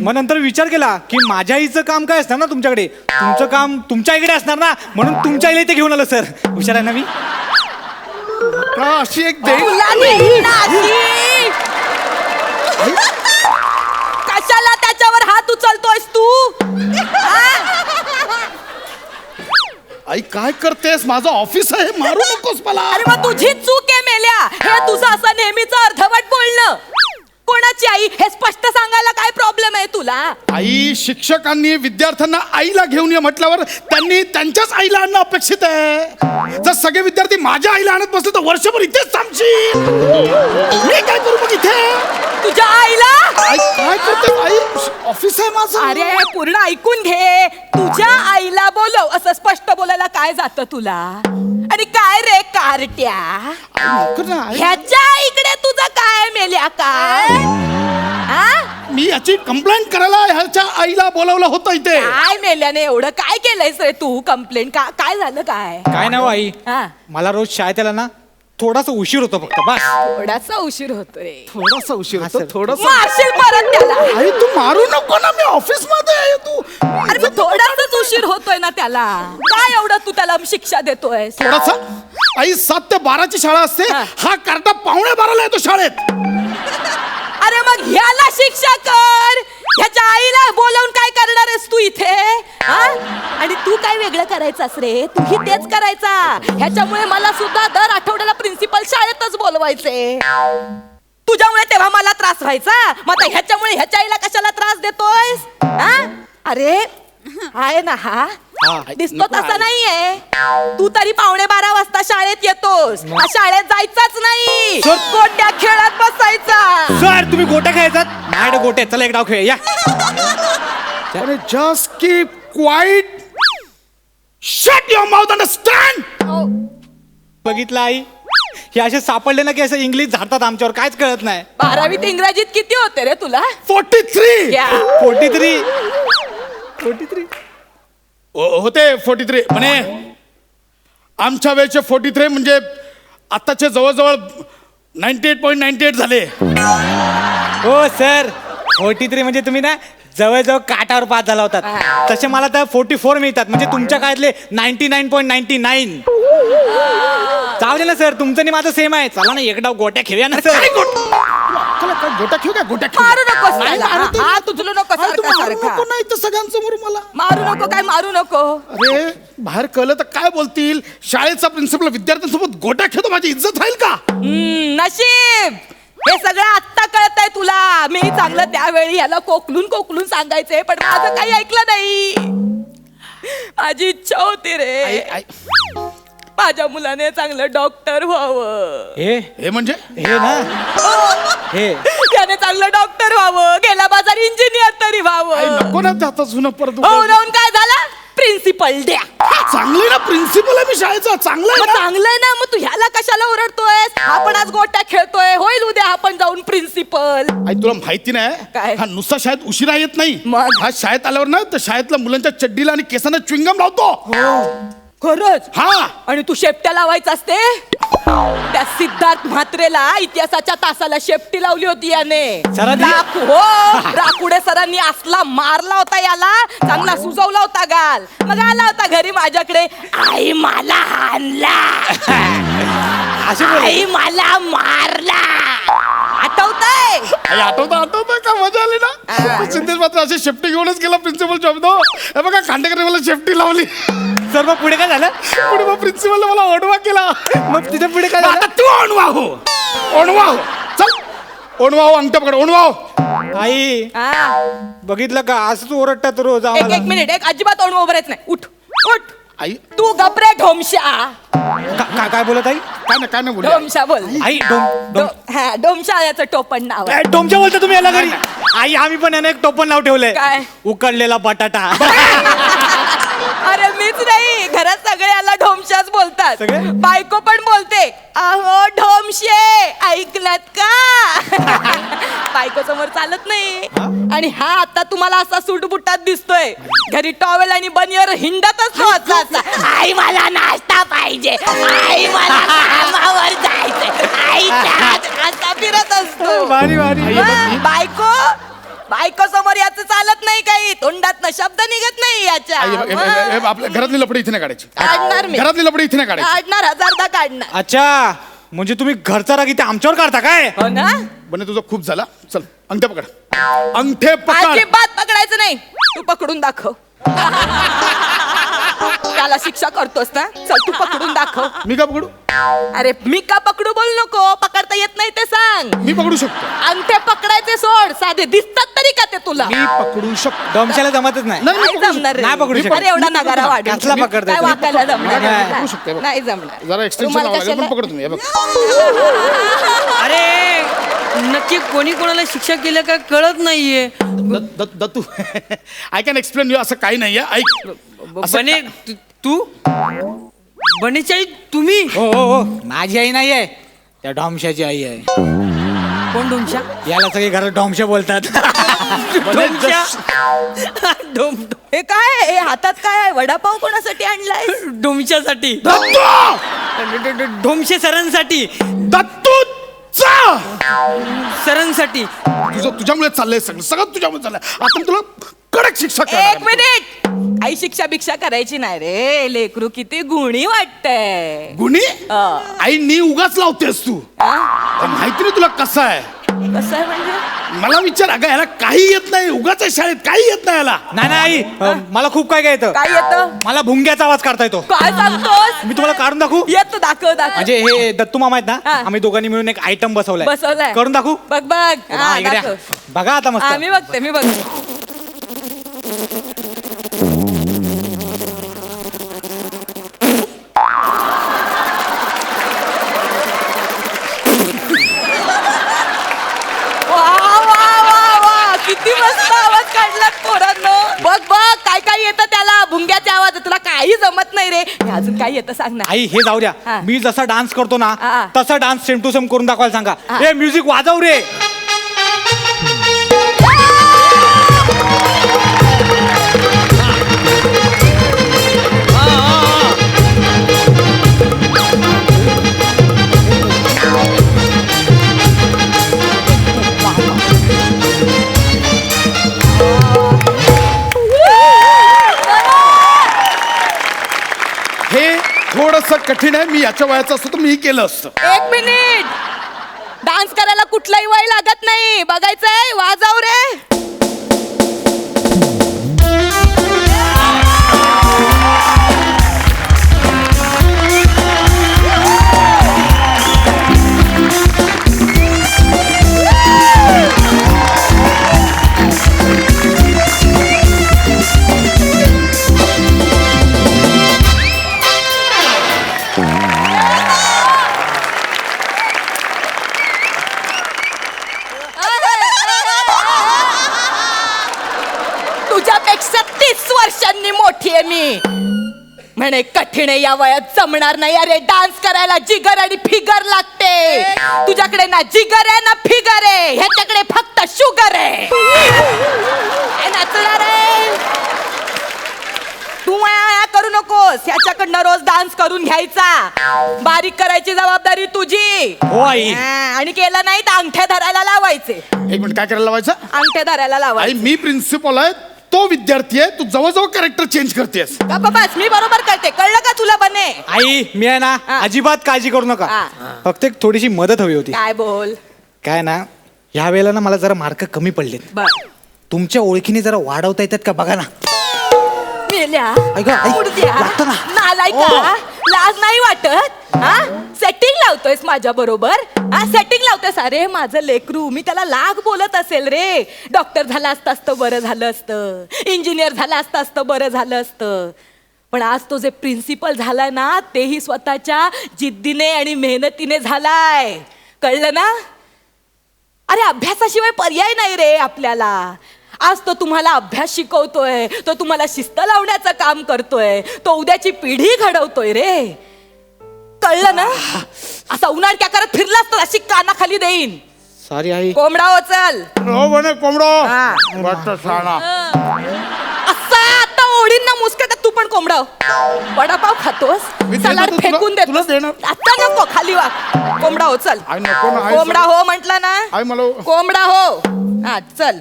मग नंतर विचार केला की माझ्या आईचं काम काय असणार ना तुमच्याकडे. तुमचं काम तुमच्या आईकडे असणार ना म्हणून तुमच्या आईला इथे घेऊन आलो सर. हुशार आहे ना मी. अशी एक दे. तुला देईन ना अशी. कशाला त्याच्यावर हात उचलतोयस तू. आई काय करतेस. माझं ऑफिस आहे. मारू नकोस मला. अरे मग तुझी चूक आहे मेल्या. हे तुझं असं नेहमीच अर्धवट बोलणं. कोणाची आई हे स्पष्ट सांगायला काय प्रॉब्लेम आहे तुला. आई शिक्षकांनी विद्यार्थ्यांना आईला घेऊन ये म्हटल्यावर त्यांनी त्यांच्याच आईला आणणं अपेक्षित आहे. जर सगळे विद्यार्थी माझ्या आईला आणत बसले तर वर्षभर इथेच थांबशील. मी काय करू मग इथे. तुझ्या आईला. आई काय करते. आई ऑफिस आहे माझं. अरे पूर्ण ऐकून घे. तुझ्या आईला बोलव असं स्पष्ट बोलायला काय जातं तुला. आणि काय रे कारट्या. नको ना, आई. ह्याच्या इकडे तुझं काय मेल्या काय. मी याची कंप्लेंट करायला ह्याच्या आईला बोलावलं होतं इथे. काय मेल्याने एवढं काय केलंयस रे तू कंप्लेंट काय झालं काय काय नाव आई हा मला रोज शाळेत यायला ना थोडासा उशीर होतो फक्त बस. थोडासा उशीर होतोय थोडासा उशीर होतो थोडस. मारशील परत त्याला आई तू मारू नको ना, मी ऑफिस मध्ये आहे. तू अरे मग थोडासाच उशीर होतोय ना त्याला काय एवढं तू त्याला शिक्षा देतोय थोडासा. आई 7 ते 12 शाळा असते. हा. हा करता 11:15 येतो शाळेत. अरे मग ह्याला शिक्षा कर ह्याच्या आईला बोलावून काय करणार आहेस तू इथे हा? आणि तू काय वेगळं करायचास रे तूही तेच करायचा ह्याच्यामुळे मला सुद्धा दर आठवड्याला प्रिन्सिपल शाळेतच बोलवायचे तुझ्यामुळे तेव्हा मला त्रास व्हायचा मग आता ह्याच्यामुळे ह्याच्या आईला कशाला त्रास देतोयस हा? अरे आहे ना हा दिसतो तसा नाहीये तू तरी 11:15 वाजता शाळेत येतोस हा शाळेत जायचाच नाही सर. गोट्या खेळत बसायचा सर तुम्ही गोट्या खेळायचात माझ्याकडे गोटे चला एक डाव खेळ या. अरे just keep quiet. Shut your mouth. Understand. बघितलं आई हे असे सापडले ना की असं इंग्लिश झाडतात आमच्यावर काहीच कळत नाही. 12वीत इंग्रजीत किती होते रे तुला 43 क्या? 43 होते 43 म्हणे. आमच्या वेळचे 43 म्हणजे आताचे जवळजवळ 98.98 झाले. हो सर 43 म्हणजे तुम्ही ना जवळजवळ काटावर पास झाला होतात तसे मला तर 44 मिळतात म्हणजे तुमच्या काळातले 99.99. जाऊ दे ना सर तुमचं आणि माझं सेम आहे चला ना एक डाव गोट्या खेळूया ना सर. गोटा खेळ काय गोटा खेळ. मारू नकोस नाही, त्याला. मारू हा, तुझलं नको अरे, तू सारखं मारू नको सारखं. नाही तर सगळ्यांसमोर मला. मारू नको काय मारू नको अरे बाहेर कळलं तर काय बोलतील. शाळेचा प्रिन्सिपल विद्यार्थ्यांसोबत गोटा खेळतो माझी इज्जत राहील का. नशीब हे सगळं आत्ता कळतंय तुला मी चांगलं त्यावेळी ह्याला कोकलून सांगायचंय पण माझं काही ऐकलं नाही माझी इच्छा होती रे माझ्या मुलाने चांगलं डॉक्टर व्हावं हे म्हणजे हे ना हे त्याने चांगलं डॉक्टर व्हावं गेला बाजार इंजिनियर तरी आई, व्हावं नको ना जाता जुनं परत. हो राहून काय झालं प्रिन्सिपल द्या चांगली ना प्रिन्सिपल आहे मी शाळेचा. चांगला आहे मग ना. चांगलंय ना मग तू ह्याला कशाला ओरडतोय आपण आज गोट्या खेळतोय होईल उद्या आपण जाऊन प्रिन्सिपल आई तुला माहिती नाही काय? हा नुसता शाळेत उशिरा येत नाही. मग? हा शाळेत आल्यावर ना तर शाळेतल्या मुलांच्या चड्डीला आणि केसांना च्विंगम लावतो. खरंच हा आणि तू शेपट्या लावायचा असते त्या सिद्धार्थ म्हात्रेला इतिहासाच्या तासाला शेपटी लावली होती याने सरांनी? राकुडे सरांनी असला मारला होता याला चांगला सुजवला होता गाल मग आला होता घरी माझ्याकडे आई मला हाणला आई मला मारला आठवतंय आई आठवतं का मजा आली ना. सिद्धेश मात्र अशी शेफ्टी घेऊनच गेला प्रिन्सिपल जॉब. हे बघा खांडेकर मला शेफ्टी लावली. सर मग पुढे काय झालं पुढे मग प्रिन्सिपल मला ओढवा केला. मग तिथे पुढे काय मग झालं आता तू ओणवा हो. चल ओणवा हो. अंगठा पकड ओणवा हो. आई हा. बघितलं का असंच ओरडतात रोज एक आम्हाला. एक मिनिट एक अजिबात ओढ उभं राहत नाही उठ उठ आई तू गपरे ढोमशा काय बोलत आई काय नाही बोलली. डोमशा बोल आई हा डोमशा याचं टोपण नाव आहे. डोमच्या बोलता तुम्ही याला घरी आई आम्ही पण यानं एक टोपण नाव ठेवलंय काय? उकडलेला बटाटा. अरे मीच नाही घरात सगळे याला ढोमशाच बोलतात सगळे? बायको पण बोलते अहो ढोमशे ऐकलात का बायको समोर चालत नाही आणि हा आता तुम्हाला असा सूटबुटात दिसतोय घरी टॉवेल आणि बनियर हिंडत असतो असा आई मला नाश्ता पाहिजे आई मला कामावर जायचंय आई असा फिरत असतो भारी भारी बायको समोर याचं चालत नाही काही तोंडात शब्द निघत नाही याच्या आई, हे आपल्या घरातली लपडी इथे नाही काढायची. काढणार मी घरातली लपडी इथे नाही काढायची. काढणार हजारदा काढणार अच्छा म्हणजे तुम्ही घरचा राग इथे आमच्यावर काढता काय हो ना बने तुझं खूप झाला. चल अंगठे पकड. अंगठे पकड. अजिबात पकडायचं नाही तू पकडून दाखव त्याला शिक्षा करतोस ना चल तू पकडून दाखव मी का पकडू. अरे मी का पकडू बोल नको पकडता येत नाही ते सांग मी पकडू शकतो. अंगठे पकडायचे सोड साधे दिसतात तरी का ते तुला मी पकडू शकतो. डोमशाला जमतच नाही नाही, नाही मी पकडू जमणार रे. नाही पकडू शकत. अरे एवढा नगारा वाढ कसला पकडताय काय तुम्ही? वाकायला जमणार नाही, नाही. पकडू शकते, बघ. नाही जमणार जरा एक्सटेन्शन तुम्हाला लावायला पण कशाला- पकडतो मी. हे बघ. अरे नक्की कोणी कोणाला शिक्षा केल्या काय कळत नाहीये. Dattu I can explain you. असं काही नाहीये. ऐक असं बने तू बनेची आई तुम्ही हो हो हो माझी आई नाही आहे त्या डॉमशाची आई आहे. कोण डोमशा याला सगळे घरात डॉमशा बोलतात डोमशा हे काय हे हातात काय आहे वडापाव कोणासाठी आणलाय डोमशासाठी दत्तू डोमशे सरांसाठी दत्तूचा सरांसाठी तुझ्यामुळे चाललंय सगळं सगळं तुझ्यामुळे चाललंय आता मी तुला कडक शिक्षा एक करणार. मिनिट आई शिक्षा भिक्षा करायची नाही रे लेकरू किती गुणी वाटतंय गुणी हा. आई नी उगाच लावतेस तू माहिती नाही तुला कसं आहे कसं आहे म्हणजे मला विचार अगं याला काही येत नाही उगाच आहे शाळेत काही येत नाही याला नाही नाही मला खूप काय येतं काय येतं मला भुंग्याचा आवाज काढता येतो काय सांगतोस मी तुम्हाला काढून दाखवू येत दाखव दाखव म्हणजे हे दत्तू मामा आहेत ना हा. आम्ही दोघांनी मिळून एक आयटम बसवलाय बसवलाय करून दाखवू बघ बघ हा, हा, इकडे या. दाखव. बघा आता मस्त हा, मी बघते मी बघते वा, वा, वा, वा. किती मस्त आवाज काढला पोरांनो बघ बघ काय काय येतं त्याला भुंग्याचा आवाज तुला काही जमत नाही रे हे अजून काय येतं सांग ना आई हे जाऊ द्या हा. मी जसा डान्स करतो ना हा. तसा डान्स सेम टू सेम करून दाखवायला सांगा हा. हे म्युझिक वाजव रे हे थोडस कठीण आहे मी याच्या वयाचं असतं तर मी केलं असतं एक मिनिट डान्स करायला कुठलाही वय लागत नाही बघायचंय वाजव रे तुझ्यापेक्षा 30 वर्षांनी मोठी आहे मी म्हणे कठीण आहे या वयात जमणार नाही अरे डान्स करायला जिगर आणि फिगर लागते तुझ्याकडे ना जिगर आहे ना फिगर आहे ह्याच्याकडे फक्त शुगर आहे काय नाचणार आहे तू या करू नकोस ह्याच्याकडनं रोज डान्स करून घ्यायचा बारीक करायची जबाबदारी तुझी हो आई आणि केलं नाही तर अंगठ्या धरायला लावायचे एक मिनिट काय करायला लावायचं अंगठ्या धरायला आई लावायचे मी प्रिन्सिपल आहे तो विद्यार्थी आहे तू जवळजवळ कॅरेक्टर चेंज करतेस का बाबास मी बरोबर करते कळलं का तुला बने आई मी आहे ना हा. अजिबात काळजी करू नका हा. फक्त एक थोडीशी मदत हवी होती काय बोल काय ना ह्या वेळेला ना मला जरा मार्क कमी पडलेत बर तुमच्या ओळखीने जरा वाढवता येतात का बघा ना मेल्या ऐका, ऐक, मुडद्या, लागतं ना. नालायका लाज नाही वाटत हा सेटिंग लावतोयस माझ्या बरोबर हा सेटिंग लावतोयस अरे माझं लेकरू मी त्याला लाग बोलत असेल रे डॉक्टर झाला असतास तर बरं झालं असतं इंजिनियर झाला असतास तर बरं झालं असतं पण आज तो जे प्रिन्सिपल झालाय ना तेही स्वतःच्या जिद्दीने आणि मेहनतीने झालाय कळलं ना अरे अभ्यासाशिवाय पर्याय नाही रे आपल्याला आज तो तुम्हाला अभ्यास शिकवतोय तो तुम्हाला शिस्त लावण्याचं काम करतोय तो उद्याची पिढी घडवतोय रे कळलं ना असा उन्हाळ्या करत फिरलास तर अशी कानाखाली देईन सॉरी आई कोंबडा हो चल हो म्हणे कोंबडो हा. वाटतं शाणा असा आता ओढींना मुसकट तू पण कोंबडा हो. वडापाव खातोस मी देणार सलाड तर फेकून तुला देतोस देणार. आता नको खाली वा कोंबडा हो चल आई नको ना आई कोंबडा हो म्हटलं ना आई मला कोंबडा हो हा चल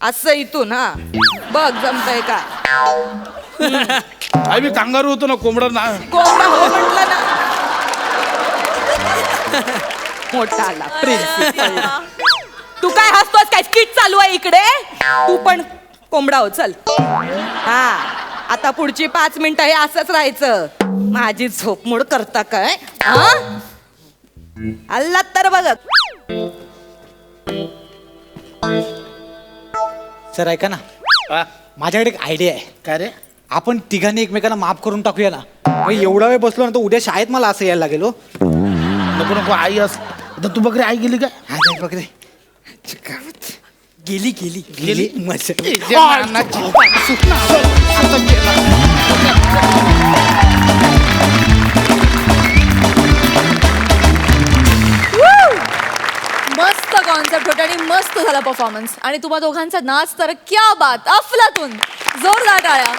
असं इथून हा बघ जमतंय का आई मी कांगारू होतो ना कोंबडा ना कोंबडा हो म्हटलं ना मोठा आला प्रिन्सिपल तू काय हसतोस काय स्किट चालू आहे इकडे तू पण कोंबडा हो चल हा आता पुढची 5 मिनिटं हे असंच राहायचं माझी झोपमोड करता काय हा अल्ला तर बघ सर ऐका ना माझ्याकडे एक आयडिया आहे काय रे आपण तिघांनी एकमेकांना माफ करून टाकूया ना मग एवढा वेळ बसलो ना तर उद्या शाळेत मला असं यायला लागेल हो. नको नको आई अस आता तू बघ रे आई गेली काय हा, जाई बघ रे. गेली गेली गेली मस्त मस्त कॉन्सेप्ट मस्त झाला परफॉर्मन्स आणि तुम्हा दोघांचा नाच तर क्या बात, अफलातून, जोरदार टाळ्या.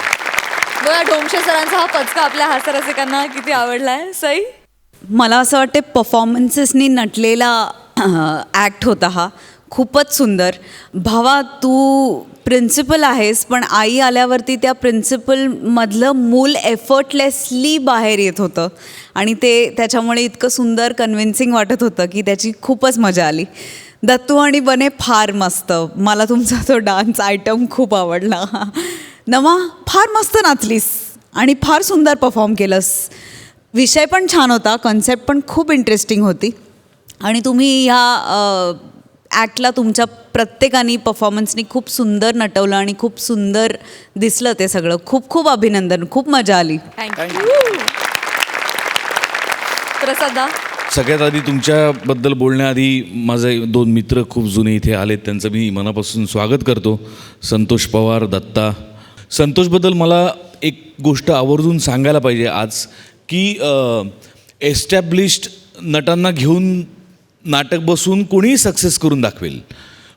बघा डोमशे सरांचा हा पचका आपल्या हास्यरसिकांना किती आवडलाय. सई, मला असं वाटते परफॉर्मन्सेसनी नटलेला ॲक्ट होता हा, खूपच सुंदर. भावा, तू प्रिन्सिपल आहेस, पण आई आल्यावरती त्या प्रिन्सिपलमधलं मूल एफर्टलेसली बाहेर येत होतं आणि ते त्याच्यामुळे इतकं सुंदर कन्व्हिन्सिंग वाटत होतं की त्याची खूपच मजा आली. दत्तू आणि बने फार मस्त. मला तुमचा तो डान्स आयटम खूप आवडला. नमा, फार मस्त नाचलीस आणि फार सुंदर परफॉर्म केलंस. विषय पण छान होता, कन्सेप्ट पण खूप इंटरेस्टिंग होती आणि तुम्ही ह्या ॲक्टला तुमच्या प्रत्येकाने परफॉर्मन्सनी खूप सुंदर नटवलं आणि खूप सुंदर दिसलं ते सगळं. खूप खूप अभिनंदन, खूप मजा आली. प्रसादा. सगळ्यात आधी तुमच्याबद्दल बोलण्याआधी माझे 2 मित्र खूप जुने इथे आलेत, त्यांचं मी मनापासून स्वागत करतो. संतोष पवार, दत्ता. संतोषबद्दल मला एक गोष्ट आवर्जून सांगायला पाहिजे आज, की एस्टॅब्लिश्ड नटांना घेऊन नाटक बसून कोणीही सक्सेस करून दाखवेल,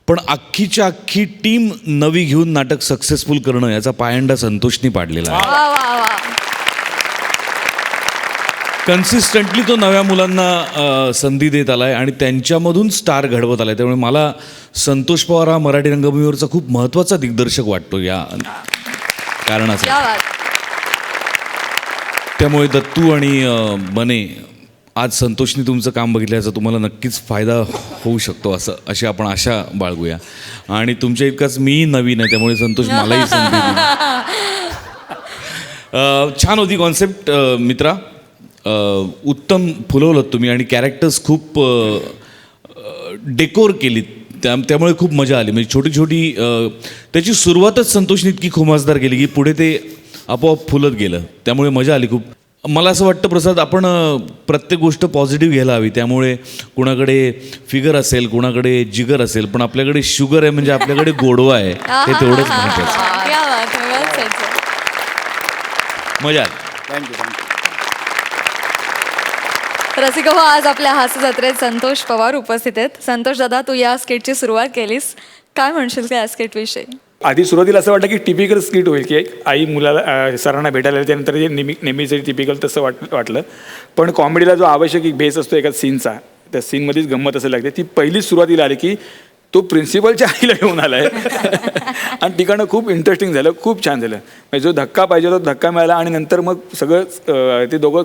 पण अख्खीच्या अख्खी टीम नवी घेऊन नाटक सक्सेसफुल करणं याचा पायंडा संतोषनी पाडलेला आहे. वा वा वा. कन्सिस्टंटली तो नव्या मुलांना संधी देत आला आहे आणि त्यांच्यामधून स्टार घडवत आला आहे. त्यामुळे मला संतोष पवार हा मराठी रंगभूमीवरचा खूप महत्त्वाचा दिग्दर्शक वाटतो या कारणाचा. क्या बात. त्यामुळे दत्तू आणि बने, आज संतोषनी तुमचं काम बघितलं याचा तुम्हाला नक्कीच फायदा होऊ शकतो अशी आपण आशा बाळगूया. आणि तुमच्या इतकाच मीही नवीन आहे, त्यामुळे संतोष मलाही संधी दिली. छान होती कॉन्सेप्ट मित्रा. उत्तम फुलवलं तुम्ही आणि कॅरेक्टर्स खूप डेकोर केलीत, त्यामुळे खूप मजा आली. म्हणजे छोटी छोटी त्याची सुरुवातच संतोषने इतकी खुमासदार केली की पुढे ते आपोआप फुलत गेलं, त्यामुळे मजा आली खूप. मला असं वाटतं प्रसाद, आपण प्रत्येक गोष्ट पॉझिटिव्ह घ्यायला हवी. त्यामुळे कुणाकडे फिगर असेल, कुणाकडे जिगर असेल, पण आपल्याकडे शुगर आहे म्हणजे आपल्याकडे गोडवा आहे, हे तेवढंच महत्त्वाचं. क्या बात है, well said, sir. मजा आली. थँक्यू. रसिक हो, आज आपल्या हास्य जत्रेत संतोष पवार उपस्थित आहेत. संतोष दादा, तू या स्किटची सुरुवात केलीस, काय म्हणशील का या स्किट विषयी? आधी सुरुवातीला असं वाटलं की टिपिकल स्किट होईल, की आई मुलाला सरांना भेटायला आली, त्यानंतर ते नेहमीच टिपिकल तसं वाटलं. पण कॉमेडीला जो आवश्यक एक बेस असतो एका सीनचा, त्या सीनमध्येच गंमत असं लागते. ती पहिलीच सुरुवातीला आली की तो प्रिन्सिपलच्या आईला घेऊन आला आहे आणि ठिकाणं खूप इंटरेस्टिंग झालं, खूप छान झालं. म्हणजे जो धक्का पाहिजे तो धक्का मिळाला आणि नंतर मग सगळं ते दोघं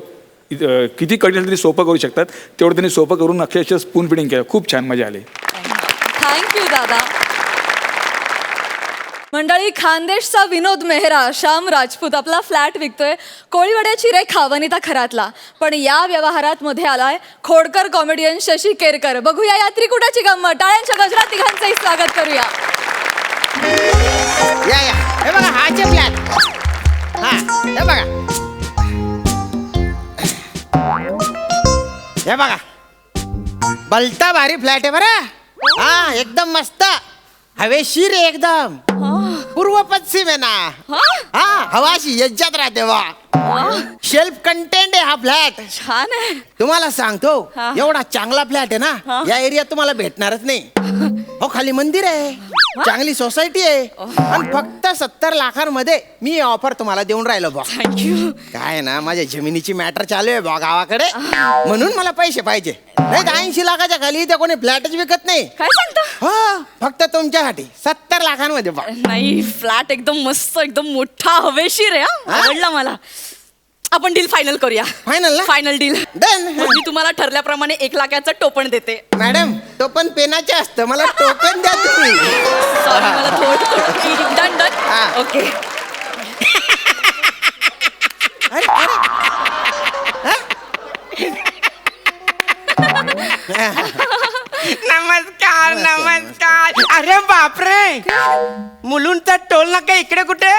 किती कठीण तरी सोपं करू शकतात तेवढं त्यांनी सोपं करून अक्षरशः स्पून फिडिंग केलं. खूप छान मजा आली. थँक्यू दादा. मंडळी, खानदेशचा विनोद मेहरा श्याम राजपूत आपला फ्लॅट विकतोय. कोळीवाड्याची रेखा वनिता खरातला, पण या व्यवहारात मध्ये आलाय खोडकर कॉमेडियन शशी केरकर. बघूया या त्रिकुटाची गंमत. टाळ्यांच्या गजरात तिघांचंही स्वागत करूया. या या, हे बघा हाचे फ्लॅट. हा, हे बघा, हे बघा, बलता भारी फ्लॅट आहे बरं. हा, एकदम मस्त हवेशीर आहे, एकदम पूर्व पश्चिम आहे ना. हा, हवाशी यज्जात राहते वा. शेल्फ कंटेंट आहे हा फ्लॅट. छान आहे. तुम्हाला सांगतो, एवढा चांगला फ्लॅट आहे ना या एरियात तुम्हाला भेटणारच नाही. हो, खाली मंदिर आहे, चांगली सोसायटी आहे आणि फक्त 70 लाखांमध्ये मी ऑफर तुम्हाला देऊन राहिलो बा. थँक्यू. काय ना, माझ्या जमिनीची मॅटर चालू आहे बा गावाकडे, म्हणून मला पैसे पाहिजे. नाही 80 लाखाच्या खाली ते कोणी फ्लॅटच विकत नाही. काय सांगता? हो, फक्त तुमच्यासाठी 70 लाखांमध्ये बा. नाही, फ्लॅट एकदम मस्त, एकदम मोठा हवेशीर आहे. आवडला मला. आपण डील फायनल करूया. फायनल ना? Final deal. डन. मी तुम्हाला ठरल्याप्रमाणे 1 लाखाचं टोपण देते. मॅडम, टोपण पेनाचे असतं, मला टोपण द्या तुम्ही. सॉरी, मला थोडं. Done done. हा. ओके. अरे, अरे. नमस्कार नमस्कार. अरे बापरे, मुलुंडचा टोल नाका इकडे कुठे?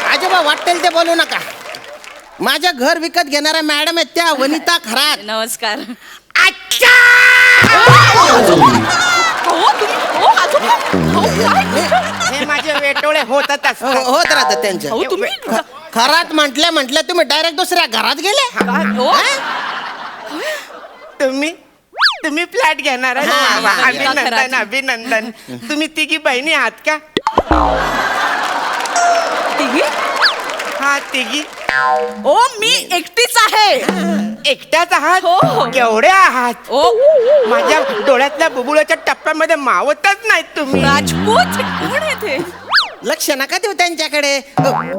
आजोबा, वाटेल ते बोलू नका. माझ्या घर विकत घेणाऱ्या मॅडम आहेत त्या वनिता खरात. नमस्कार. अच्छा, हे माझे वेटोळे होतात असतात. होत राहतात त्यांच्या. खरात म्हटल्या तुम्ही डायरेक्ट दुसऱ्या घरात गेले. तुम्ही तुम्ही फ्लॅट घेणार आहे? हा, वा, वा, इतका खरा. अभिनंदन अभिनंदन. तुम्ही तिघी बहिणी आहात का? तिघी? हा तिघी ओ मी एकटीच आहे. एकट्याच आहात? हो, हो. केवढ्या आहात? ओ माझ्या डोळ्यातल्या बुबुळाच्या टप्प्यामध्ये मावतच नाहीत तुम्ही. राजपूत कोण आहे ते? लक्ष नका देऊ त्यांच्याकडे.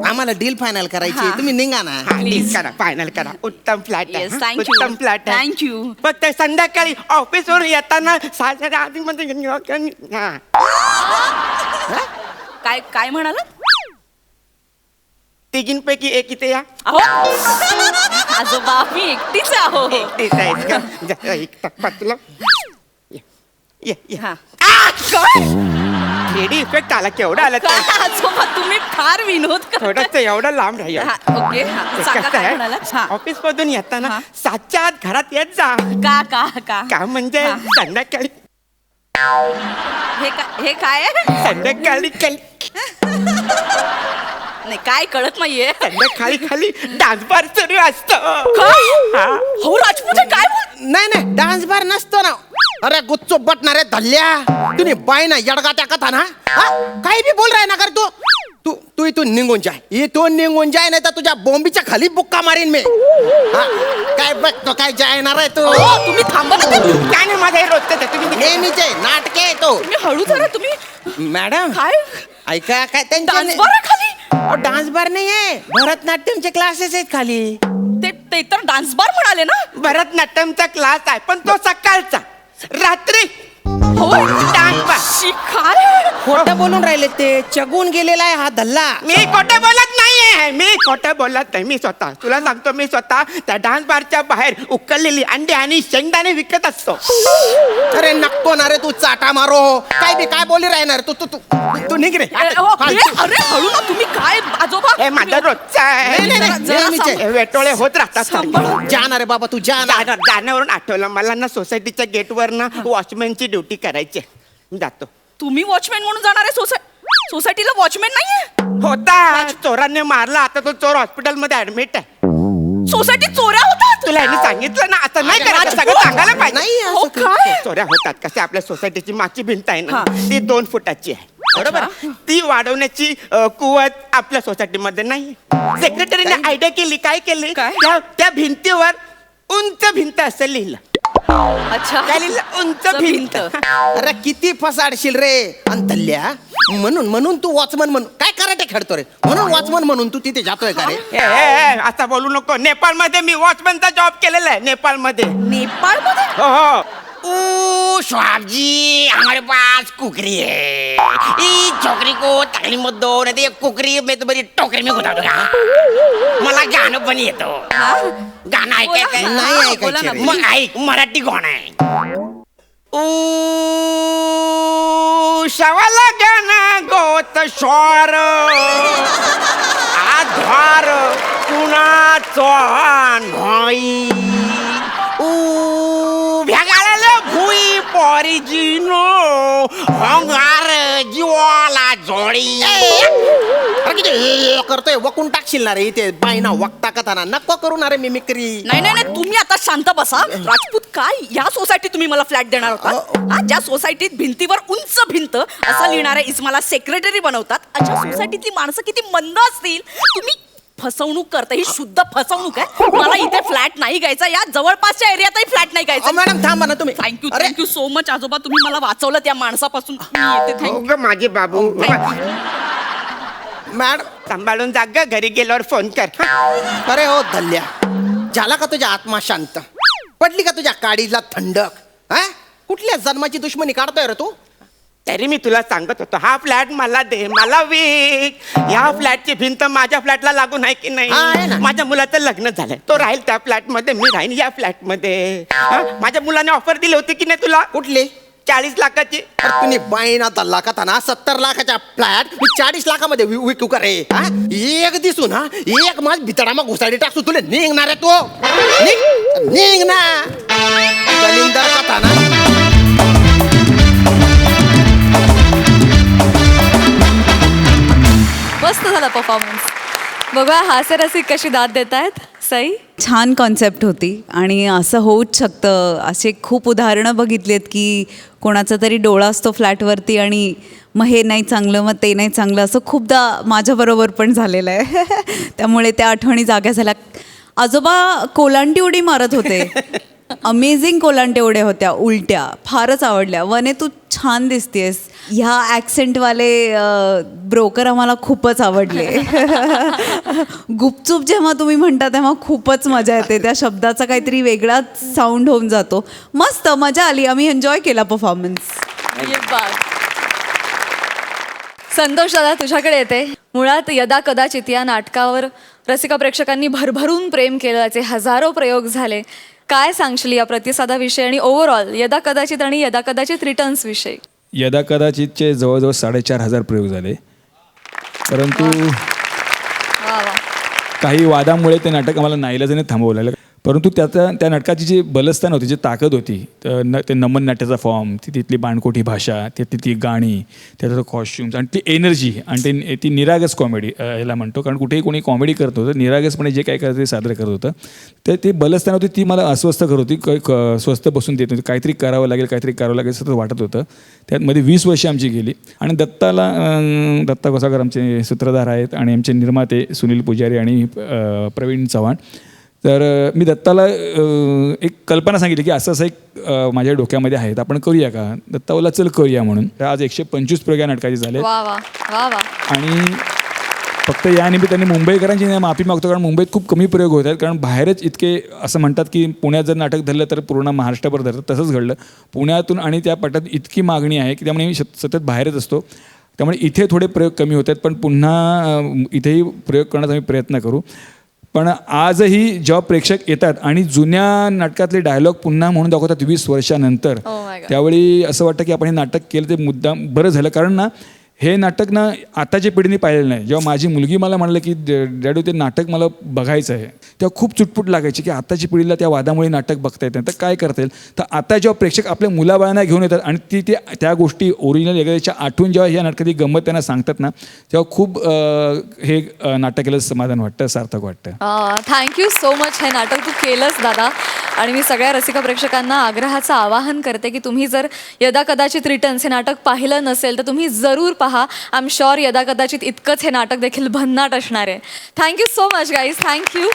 आम्हाला डील फायनल करायची आहे. तुम्ही निघा ना. हा, डील करा, फायनल करा. उत्तम फ्लॅट आहे. Yes, हं? thank you. उत्तम फ्लॅट आहे. Thank you. फक्त संध्याकाळी ऑफिसवरून येताना 6च्या आधीमध्ये हा. काय काय म्हणाला? तिघींपैकी एक इथे या. अहो आजोबा मी एकटीच आहो. एकटीच आहेस का? जा, एक पातलं. ये, ये. हा. आ, काय? 3D इफेक्ट आला केवढा आला काय आजोबा तुम्ही फार विनोद थोडस करताय. एवढं लांब राहील. हा, ओके हा, सांगा काय म्हणाला? हा. ऑफिस मधून येताना हा. 7च्या आत घरात येत जा. का का का का म्हणजे हा. संध्याकाळी हे काय आहे? संध्याकाळी नाही काय कळत नाहीये. संध्याकाळी खाली डान्स बार सुरू असतो. काय? हो राजपूत आहे, काय बोल? नाही नाही डान्स बार नसतो ना. अरे गुच्चो बटणारे धल्ल्या तुम्ही बाय ना येडगात्या कथा ना. काही बी बोल राय ना कर तू. तू इथून निघून जाय. इथून निघून जाय नाही तर तुझ्या बोंबीच्या खाली बुक्का मारीन मी. हा, काय बघतो काय जायणार आहे तू. तुम्ही थांबा ना. काय नाही माझं हे रोजचं आहे. तुम्ही नेहमीचे नाटके आहे तो. तुम्ही हळू जरा तुम्ही. मॅडम काय ऐका काय डान्स त्यांच्या बार आहे खाली? डान्स बार नाही आहे. भरतनाट्यमचे क्लासेस आहेत खाली. ते तर डान्स बार म्हणाले ना. भरतनाट्यमचा क्लास आहे पण तो सकाळचा. रात्री हो डान्स बार. शिकार. खोटं बोलून राहिले ते. चगून गेलेला आहे हा धल्ला. मी खोटं बोलत नाहीये. मी खोटं बोलत नाही. मी स्वतः तुला सांगतो मी स्वतः त्या डान्स बारच्या बाहेर उकळलेली अंडी आणि शेंगदाणे विकत असतो. अरे नको ना रे तू चाटा मारो. काय बी काय बोली राहणार तू तू तू तू निघ रे. अरे हळू ना तुम्ही. काय आजोबा हे माझं रोजचं आहे. नाही, नाही, जरा नेहमीचे. हे वेटोळे होत राहतात सांभाळून. जाणार रे बाबा तू जाणार. जाण्यावरून आठवलं मला ना सोसायटीच्या गेटवर ना वॉचमॅनची ड्युटी करायची आहे. जातो. तुम्ही वॉचमॅन म्हणून जाणार आहे सोसायटीला वॉचमॅन नाहीये? होता चोरांनी मारला. आता तो चोर हॉस्पिटलमध्ये ऍडमिट आहे. सोसायटीत चोऱ्या होतात? तुला यांनी सांगितलं ना असं नाही करायचं. राजपूत. सगळं सांगायला पाहिजे. नाही हो असं काय? चोऱ्या होतात. कसे आपल्या सोसायटीची मागची भिंत आहे ना हा. ती 2 फुटाची आहे. बरोबर. ती वाढवण्याची कुवत आपल्या सोसायटीमध्ये नाही. सेक्रेटरीने आयडिया केली. काय केली? काय? त्या भिंतीवर उंच भिंत असं लिहिलं. अच्छा काय लिहिलं? उंच भिंत. अरे किती फसाडशील रे अंतल्या. म्हणून तू वॉचमन म्हणून काय कराटे खेळतो रे. म्हणून वॉचमन म्हणून तू तिथे जातोय का रे. ए, असं बोलू नको. नेपाळमध्ये मी वॉचमॅनचा जॉब केलेला आहे. नेपाळमध्ये. नेपाळ मध्ये? हो हो. ओ स्वाबजी हमारे पास कुकरी है. इस छोकरी को तकलीफ मत दो नहीं तो ये कुकरी मैं तुम्हारी टोकरी में घुसा दूंगा. मला गाणं पण येतो. गाणं ऐकायचं बोला. नाही बोला ऐकायचं ना. रे. मग ऐक मराठी कोण आहे? शवाला गाणं गोत श्वार आधार कुणाचा नाही. भ्यागाला भुई पॉरिजिनो हंगार जीवाला जोडी. अरे किती हे करतोय. वकून टाकशील ना रे इथे बाईना वक्ता कथाना. नको करू ना रे मिमिक्री. नाही तुम्ही आता शांत बसा. राजपूत काय या सोसायटीत तुम्ही मला फ्लॅट देणार होता? हा, ज्या सोसायटीत भिंतीवर उंच भिंत असं लिहिणाऱ्या इस्माला सेक्रेटरी बनवतात. अशा सोसायटीतली माणसं किती मंद असतील. तुम्ही फसवणूक करता. ही शुद्ध फसवणूक आहे. मला इथे फ्लॅट नाही घ्यायचा. या जवळपासच्या एरियातही फ्लॅट नाही घ्यायचा. मॅडम थांबा ना तुम्ही. थँक्यू सो मच आजोबा. तुम्ही मला वाचवलं त्या माणसापासून. मी येते. थँक्यू. माझे बाबू. मॅडम सांभाळून जाग ग. घरी गेल्यावर फोन कर. अरे हो धल्ल्या झाला का तुझ्या आत्मा शांत. पडली का तुझ्या काडीला थंडक. हा कुठल्या जन्माची दुश्मनी काढतोय रे तू. तरी मी तुला सांगत होतो हा फ्लॅट मला दे. मला विक. या फ्लॅटची भिंत माझ्या फ्लॅटला लागून आहे की हा, आहे ना. नाही? माझ्या मुलाचं लग्न झालंय. तो राहील त्या फ्लॅट मध्ये. मी राहीन या फ्लॅट मध्ये. माझ्या मुलाने ऑफर दिली होती की नाही तुला? कुठली? 40 लाखाची. अरे तुम्ही बाईना 10 लाखात ना 70 लाखाच्या फ्लॅट मी 40 लाखामध्ये विकू का रे. हा? एक दिसून हा एक माझ भितडामा घुसाडी टाकतो. तुला निघणार आहे तो. निघ ना दलिंदर कथा ना. मस्त झाला परफॉर्मन्स. बघा हास्यरसिक कशी दाद देत आहेत. सई छान कॉन्सेप्ट होती आणि असं होऊच शकतं. असे खूप उदाहरणं बघितलीत की कोणाचा तरी डोळा असतो फ्लॅटवरती आणि मग हे नाही चांगलं मग ते नाही चांगलं असं खूपदा माझ्याबरोबर पण झालेलं आहे. त्यामुळे त्या आठवणी जाग्या झाल्या. आजोबा कोलांटी उडी मारत होते. अमेझिंग कोलांटी उड्या होत्या उलट्या, फारच आवडल्या. वने तू छान दिसतेस. ह्या ॲक्सेंटवाले ब्रोकर आम्हाला खूपच आवडले. गुपचूप जेव्हा तुम्ही म्हणता तेव्हा खूपच मजा येते. त्या शब्दाचा काहीतरी वेगळाच साऊंड होऊन जातो. मस्त मजा आली. आम्ही एन्जॉय केला परफॉर्मन्स. संतोष दादा तुझ्याकडे येते. मुळात यदा कदाचित या नाटकावर रसिका प्रेक्षकांनी भरभरून प्रेम केलं, त्याचे हजारो प्रयोग झाले. काय सांगशील या प्रतिसादाविषयी आणि ओव्हरऑल यदा कदाचित आणि यदा कदाचित रिटर्न्स विषयी? यदा कदाचितचे जवळजवळ 4,500 प्रयोग झाले, परंतु वा वा. काही वादामुळे ते नाटक आम्हाला नाईलाजाने थांबवलं लागलं. परंतु त्या नाटकाची जी बलस्थान होती, जी ताकद होती, ते नमन नाट्याचा फॉर्म, तिथली बाणकोटी भाषा, तिथली ती गाणी, त्याचं कॉस्ट्युम्स आणि ती एनर्जी आणि ती निरागस कॉमेडी याला म्हणतो. कारण कुठेही कोणी कॉमेडी करत होतं, निरागसपणे जे काय करत ते सादर करत होतं. तर ती बलस्थान होती, ती मला अस्वस्थ करत होती, स्वस्थ बसून देत होती. काहीतरी करावं लागेल सतत वाटत होतं. त्यामध्ये 20 वर्षे आमची गेली. आणि दत्ता कोसाकर आमचे सूत्रधार आहेत आणि आमचे निर्माते सुनील पुजारी आणि प्रवीण चव्हाण. तर मी दत्ताला एक कल्पना सांगितली की असं एक माझ्या डोक्यामध्ये आहे, आपण करूया का? दत्ता बोलला चल करूया म्हणून. आज 125 प्रयोग या नाटकाचे झाले. वा वा वा वा. आणि फक्त या निमित्ताने मुंबईकरांची माफी मागतो, कारण मुंबईत खूप कमी प्रयोग होत आहेत. कारण बाहेरच इतके असं म्हणतात की पुण्यात जर नाटक धरलं तर पूर्ण महाराष्ट्रभर धरतं. तसंच घडलं पुण्यातून आणि त्या पटात इतकी मागणी आहे की त्यामुळे मी सतत बाहेरच असतो. त्यामुळे इथे थोडे प्रयोग कमी होत आहेत, पण पुन्हा इथेही प्रयोग करण्याचा आम्ही प्रयत्न करू. पण आजही जेव्हा प्रेक्षक येतात आणि जुन्या नाटकातले डायलॉग पुन्हा म्हणून दाखवतात 20 वर्षानंतर, त्यावेळी असं वाटतं की आपण हे नाटक केलं ते मुद्दाम बरं झालं. कारण ना हे नाटक ना आताच्या पिढीने पाहिलेलं नाही. जेव्हा माझी मुलगी मला म्हणाली की डॅडू ते नाटक मला बघायचं आहे, तेव्हा खूप चुटपुट लागायची की आताची पिढीला त्या वादामुळे नाटक बघता येत नाही, तर काय करता येईल. तर आता जेव्हा प्रेक्षक आपल्या मुलाबाळांना घेऊन येतात आणि ती त्या गोष्टी ओरिजिनल एखाद्याच्या आठवून जेव्हा ह्या नाटकाची गंमत त्यांना सांगतात ना, तेव्हा खूप हे नाटक केलं समाधान वाटतं, सार्थक वाटतं. Thank you so much. हे नाटक तू केलंस दादा. आणि मी सगळ्या रसिका प्रेक्षकांना आग्रहाचं आवाहन करते की तुम्ही जर यदा कदाचित रिटर्न्स हे नाटक पाहिलं नसेल तर तुम्ही जरूर पहा. आय एम शुअर यदा कदाचित इतकंच हे नाटक देखील भन्नाट असणार आहे. Thank you so much guys. Thank you.